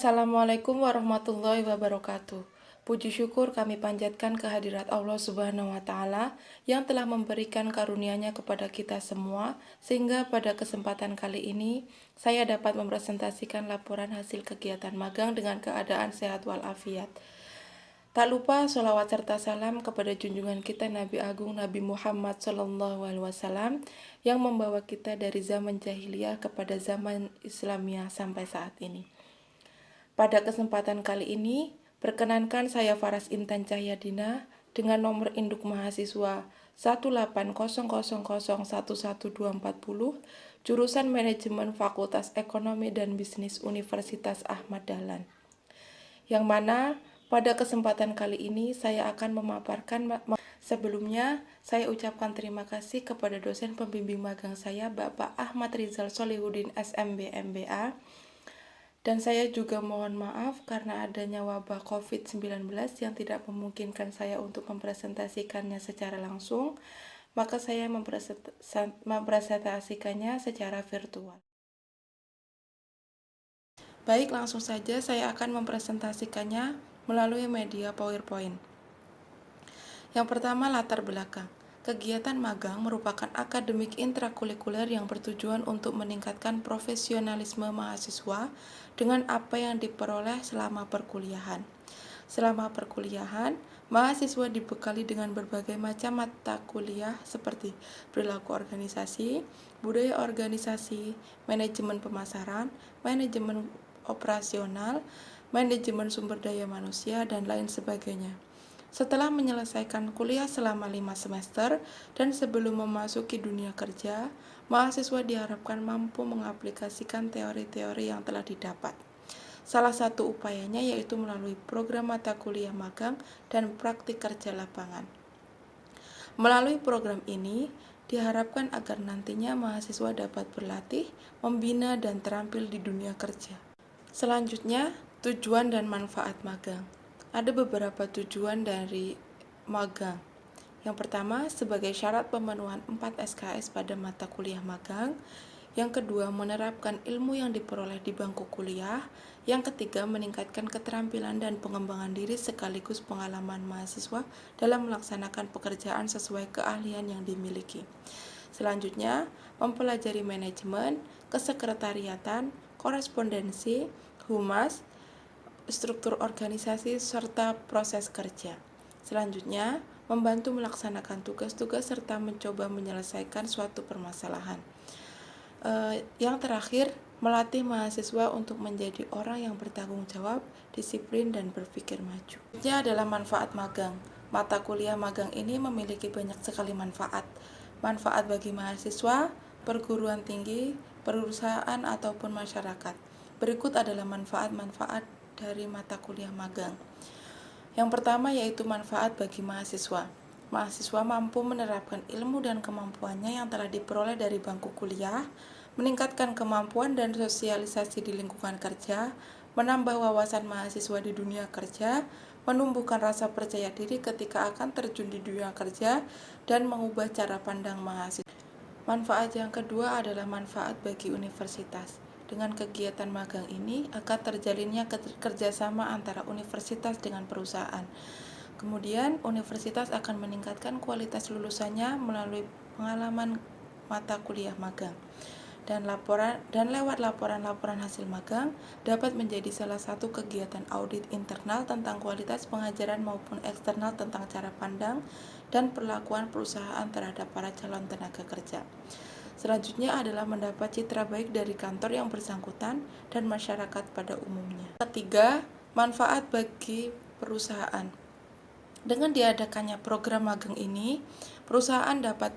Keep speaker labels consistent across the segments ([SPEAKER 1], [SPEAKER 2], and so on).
[SPEAKER 1] Assalamualaikum warahmatullahi wabarakatuh. Puji syukur kami panjatkan kehadirat Allah Subhanahu wa Ta'ala yang telah memberikan karunia-Nya kepada kita semua, sehingga pada kesempatan kali ini saya dapat mempresentasikan laporan hasil kegiatan magang dengan keadaan sehat walafiat. Tak lupa sholawat serta salam kepada junjungan kita Nabi Agung Nabi Muhammad SAW yang membawa kita dari zaman jahiliyah kepada zaman Islamiyah sampai saat ini. Pada kesempatan kali ini, perkenankan saya Faras Intan Cahyadina dengan nomor induk mahasiswa 180001124, jurusan Manajemen Fakultas Ekonomi dan Bisnis Universitas Ahmad Dahlan. Yang mana pada kesempatan kali ini saya akan memaparkan. Sebelumnya, saya ucapkan terima kasih kepada dosen pembimbing magang saya, Bapak Ahmad Rizal Solihuddin SMB MBA. Dan saya juga mohon maaf karena adanya wabah COVID-19 yang tidak memungkinkan saya untuk mempresentasikannya secara langsung, maka saya mempresentasikannya secara virtual. Baik, langsung saja saya akan mempresentasikannya melalui media PowerPoint. Yang pertama, latar belakang. Kegiatan magang merupakan akademik intrakurikuler yang bertujuan untuk meningkatkan profesionalisme mahasiswa dengan apa yang diperoleh selama perkuliahan. Selama perkuliahan, mahasiswa dibekali dengan berbagai macam mata kuliah seperti perilaku organisasi, budaya organisasi, manajemen pemasaran, manajemen operasional, manajemen sumber daya manusia, dan lain sebagainya. Setelah menyelesaikan kuliah selama 5 semester dan sebelum memasuki dunia kerja, mahasiswa diharapkan mampu mengaplikasikan teori-teori yang telah didapat. Salah satu upayanya yaitu melalui program mata kuliah magang dan praktik kerja lapangan. Melalui program ini, diharapkan agar nantinya mahasiswa dapat berlatih, membina, dan terampil di dunia kerja. Selanjutnya, tujuan dan manfaat magang. Ada beberapa tujuan dari magang. Yang pertama, sebagai syarat pemenuhan 4 SKS pada mata kuliah magang. Yang kedua, menerapkan ilmu yang diperoleh di bangku kuliah. Yang ketiga, meningkatkan keterampilan dan pengembangan diri sekaligus pengalaman mahasiswa dalam melaksanakan pekerjaan sesuai keahlian yang dimiliki. Selanjutnya, mempelajari manajemen, kesekretariatan, korespondensi, humas, struktur organisasi, serta proses kerja. Selanjutnya, membantu melaksanakan tugas-tugas serta mencoba menyelesaikan suatu permasalahan. Yang terakhir, melatih mahasiswa untuk menjadi orang yang bertanggung jawab, disiplin, dan berpikir maju. Ini adalah manfaat magang. Mata kuliah magang ini memiliki banyak sekali manfaat. Manfaat bagi mahasiswa, perguruan tinggi, perusahaan, ataupun masyarakat. Berikut adalah manfaat-manfaat dari mata kuliah magang. Yang pertama yaitu manfaat bagi mahasiswa. Mahasiswa mampu menerapkan ilmu dan kemampuannya yang telah diperoleh dari bangku kuliah, meningkatkan kemampuan dan sosialisasi di lingkungan kerja, menambah wawasan mahasiswa di dunia kerja, menumbuhkan rasa percaya diri ketika akan terjun di dunia kerja, dan mengubah cara pandang mahasiswa. Manfaat yang kedua adalah manfaat bagi universitas. Dengan kegiatan magang ini akan terjalinnya kerjasama antara universitas dengan perusahaan. Kemudian, universitas akan meningkatkan kualitas lulusannya melalui pengalaman mata kuliah magang. Dan lewat laporan-laporan hasil magang dapat menjadi salah satu kegiatan audit internal tentang kualitas pengajaran maupun eksternal tentang cara pandang dan perlakuan perusahaan terhadap para calon tenaga kerja. Selanjutnya adalah mendapat citra baik dari kantor yang bersangkutan dan masyarakat pada umumnya. Ketiga, manfaat bagi perusahaan. Dengan diadakannya program magang ini, perusahaan dapat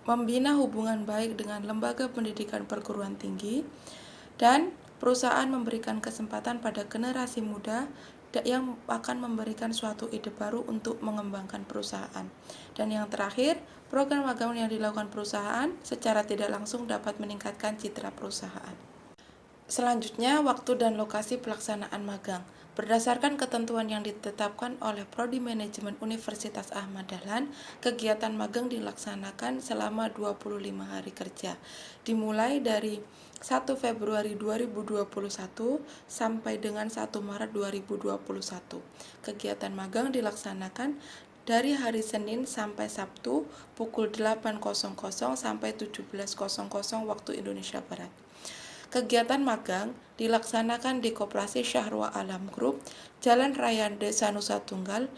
[SPEAKER 1] membina hubungan baik dengan lembaga pendidikan perguruan tinggi, dan perusahaan memberikan kesempatan pada generasi muda yang akan memberikan suatu ide baru untuk mengembangkan perusahaan. Dan yang terakhir, program magang yang dilakukan perusahaan secara tidak langsung dapat meningkatkan citra perusahaan. Selanjutnya, waktu dan lokasi pelaksanaan magang. Berdasarkan ketentuan yang ditetapkan oleh Prodi Manajemen Universitas Ahmad Dahlan, kegiatan magang dilaksanakan selama 25 hari kerja, dimulai dari 1 Februari 2021 sampai dengan 1 Maret 2021. Kegiatan magang dilaksanakan dari hari Senin sampai Sabtu pukul 8.00 sampai 17.00 waktu Indonesia Barat. Kegiatan magang dilaksanakan di Koperasi Syahruwa Alam Group, Jalan Raya Desa Nusa Tunggal,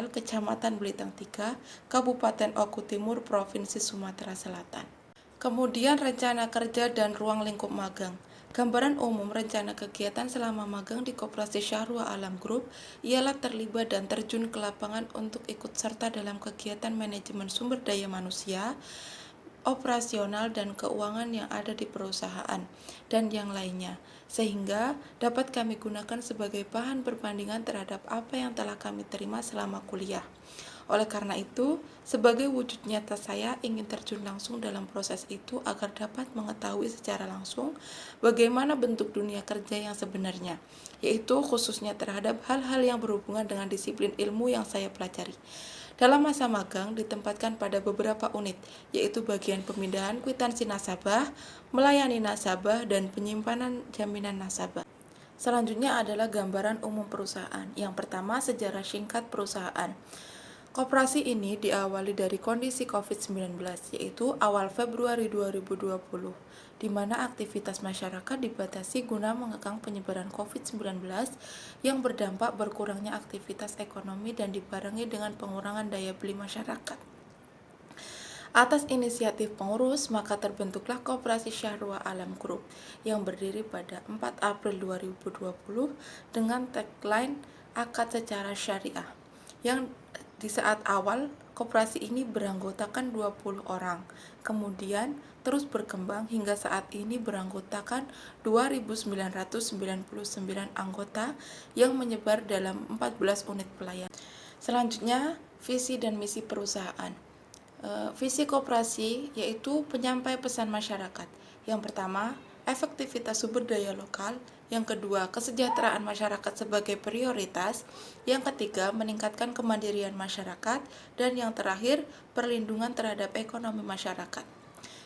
[SPEAKER 1] Kecamatan Belitang 3, Kabupaten Oku Timur, Provinsi Sumatera Selatan. Kemudian rencana kerja dan ruang lingkup magang. Gambaran umum rencana kegiatan selama magang di Koperasi Syahruwa Alam Group ialah terlibat dan terjun ke lapangan untuk ikut serta dalam kegiatan manajemen sumber daya manusia, operasional dan keuangan yang ada di perusahaan, dan yang lainnya, sehingga dapat kami gunakan sebagai bahan perbandingan terhadap apa yang telah kami terima selama kuliah. Oleh karena itu, sebagai wujud nyata saya ingin terjun langsung dalam proses itu agar dapat mengetahui secara langsung bagaimana bentuk dunia kerja yang sebenarnya, yaitu khususnya terhadap hal-hal yang berhubungan dengan disiplin ilmu yang saya pelajari. Dalam masa magang ditempatkan pada beberapa unit, yaitu bagian pemindahan kwitansi nasabah, melayani nasabah, dan penyimpanan jaminan nasabah. Selanjutnya adalah gambaran umum perusahaan. Yang pertama, sejarah singkat perusahaan. Koperasi ini diawali dari kondisi COVID-19, yaitu awal Februari 2020, di mana aktivitas masyarakat dibatasi guna mengekang penyebaran COVID-19 yang berdampak berkurangnya aktivitas ekonomi dan dibarengi dengan pengurangan daya beli masyarakat. Atas inisiatif pengurus, maka terbentuklah Koperasi Syahruwa Alam Group yang berdiri pada 4 April 2020 dengan tagline Akad Secara Syariah, yang di saat awal koperasi ini beranggotakan 20 orang, kemudian terus berkembang hingga saat ini beranggotakan 2.999 anggota yang menyebar dalam 14 unit pelayanan. Selanjutnya, visi dan misi perusahaan. Visi koperasi yaitu penyampai pesan masyarakat. Yang pertama, efektivitas sumber daya lokal. Yang kedua, kesejahteraan masyarakat sebagai prioritas. Yang ketiga, meningkatkan kemandirian masyarakat. Dan yang terakhir, perlindungan terhadap ekonomi masyarakat.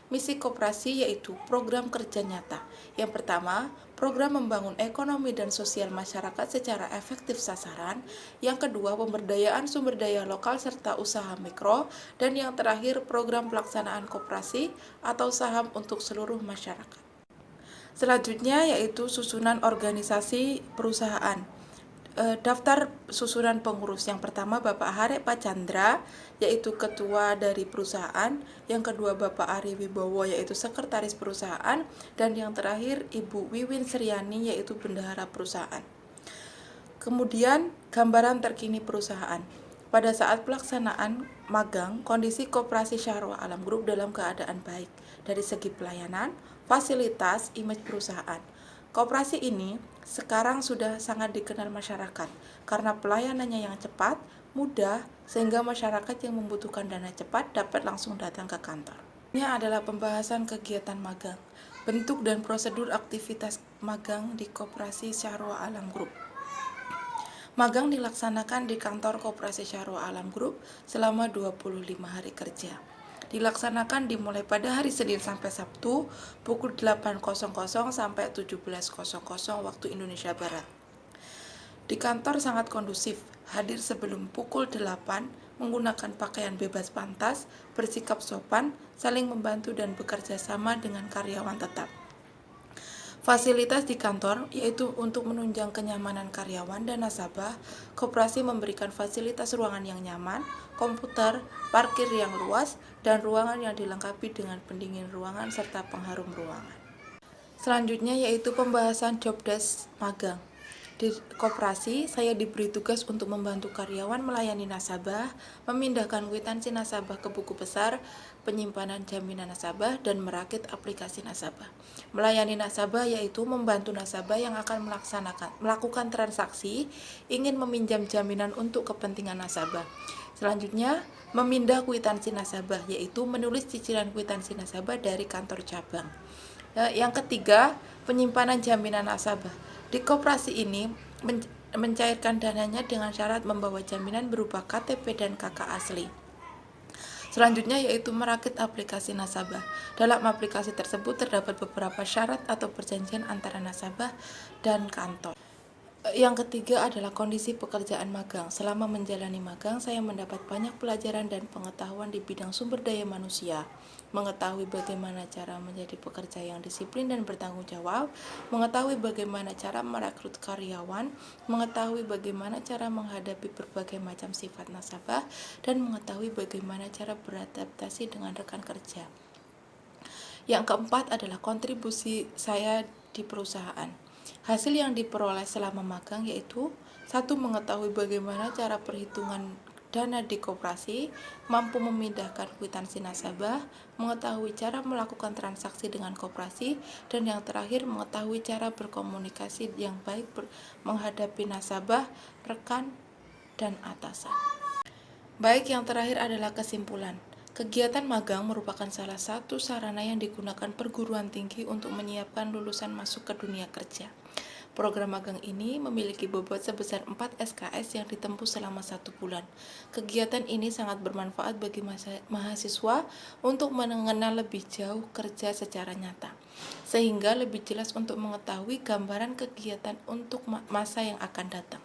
[SPEAKER 1] Misi koperasi yaitu program kerja nyata. Yang pertama, program membangun ekonomi dan sosial masyarakat secara efektif sasaran. Yang kedua, pemberdayaan sumber daya lokal serta usaha mikro. Dan yang terakhir, program pelaksanaan koperasi atau saham untuk seluruh masyarakat. Selanjutnya yaitu susunan organisasi perusahaan. Daftar susunan pengurus. Yang pertama Bapak Hare Pak Chandra, yaitu ketua dari perusahaan. Yang kedua Bapak Ari Wibowo, yaitu sekretaris perusahaan. Dan yang terakhir Ibu Wiwin Sriani, yaitu bendahara perusahaan. Kemudian gambaran terkini perusahaan. Pada saat pelaksanaan magang, kondisi Koperasi Syahruwa Alam Group dalam keadaan baik dari segi pelayanan, fasilitas, image perusahaan. Koperasi ini sekarang sudah sangat dikenal masyarakat karena pelayanannya yang cepat, mudah, sehingga masyarakat yang membutuhkan dana cepat dapat langsung datang ke kantor. Ini adalah pembahasan kegiatan magang, bentuk dan prosedur aktivitas magang di Koperasi Syahruwa Alam Group. Magang dilaksanakan di kantor Koperasi Syahruwa Alam Group selama 25 hari kerja. Dilaksanakan dimulai pada hari Senin sampai Sabtu pukul 8.00 sampai 17.00 waktu Indonesia Barat. Di kantor sangat kondusif, hadir sebelum pukul 8, menggunakan pakaian bebas pantas, bersikap sopan, saling membantu dan bekerja sama dengan karyawan tetap. Fasilitas di kantor yaitu untuk menunjang kenyamanan karyawan dan nasabah, koperasi memberikan fasilitas ruangan yang nyaman, komputer, parkir yang luas, dan ruangan yang dilengkapi dengan pendingin ruangan serta pengharum ruangan. Selanjutnya yaitu pembahasan job desk magang. Di koperasi, saya diberi tugas untuk membantu karyawan melayani nasabah, memindahkan kwitansi nasabah ke buku besar, penyimpanan jaminan nasabah, dan merakit aplikasi nasabah. Melayani nasabah yaitu membantu nasabah yang akan melakukan transaksi, ingin meminjam jaminan untuk kepentingan nasabah. Selanjutnya, memindah kwitansi nasabah yaitu menulis cicilan kwitansi nasabah dari kantor cabang. Yang ketiga, penyimpanan jaminan nasabah. Di koperasi ini mencairkan dananya dengan syarat membawa jaminan berupa KTP dan KK asli. Selanjutnya yaitu merakit aplikasi nasabah. Dalam aplikasi tersebut terdapat beberapa syarat atau perjanjian antara nasabah dan kantor. Yang ketiga adalah kondisi pekerjaan magang. Selama menjalani magang, saya mendapat banyak pelajaran dan pengetahuan di bidang sumber daya manusia, mengetahui bagaimana cara menjadi pekerja yang disiplin dan bertanggung jawab, mengetahui bagaimana cara merekrut karyawan, mengetahui bagaimana cara menghadapi berbagai macam sifat nasabah, dan mengetahui bagaimana cara beradaptasi dengan rekan kerja. Yang keempat adalah kontribusi saya di perusahaan. Hasil yang diperoleh selama magang yaitu 1. Mengetahui bagaimana cara perhitungan dana di koperasi, mampu memindahkan kwitansi nasabah, mengetahui cara melakukan transaksi dengan koperasi, dan yang terakhir mengetahui cara berkomunikasi yang baik menghadapi nasabah, rekan, dan atasan. Baik, yang terakhir adalah kesimpulan. Kegiatan magang merupakan salah satu sarana yang digunakan perguruan tinggi untuk menyiapkan lulusan masuk ke dunia kerja. Program magang ini memiliki bobot sebesar 4 SKS yang ditempuh selama 1 bulan. Kegiatan ini sangat bermanfaat bagi mahasiswa untuk mengenal lebih jauh kerja secara nyata, sehingga lebih jelas untuk mengetahui gambaran kegiatan untuk masa yang akan datang.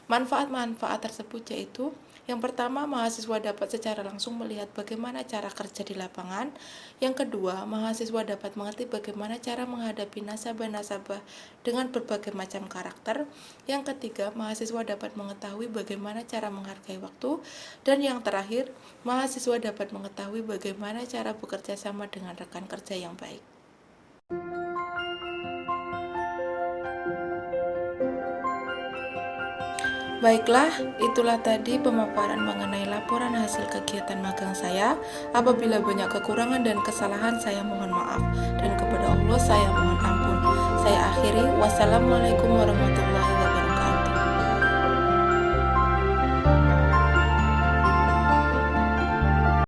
[SPEAKER 1] Manfaat-manfaat tersebut yaitu: yang pertama, mahasiswa dapat secara langsung melihat bagaimana cara kerja di lapangan. Yang kedua, mahasiswa dapat mengerti bagaimana cara menghadapi nasabah-nasabah dengan berbagai macam karakter. Yang ketiga, mahasiswa dapat mengetahui bagaimana cara menghargai waktu. Dan yang terakhir, mahasiswa dapat mengetahui bagaimana cara bekerja sama dengan rekan kerja yang baik. Baiklah, itulah tadi pemaparan mengenai laporan hasil kegiatan magang saya. Apabila banyak kekurangan dan kesalahan, saya mohon maaf, dan kepada Allah saya mohon ampun. Saya akhiri, wassalamualaikum warahmatullahi wabarakatuh.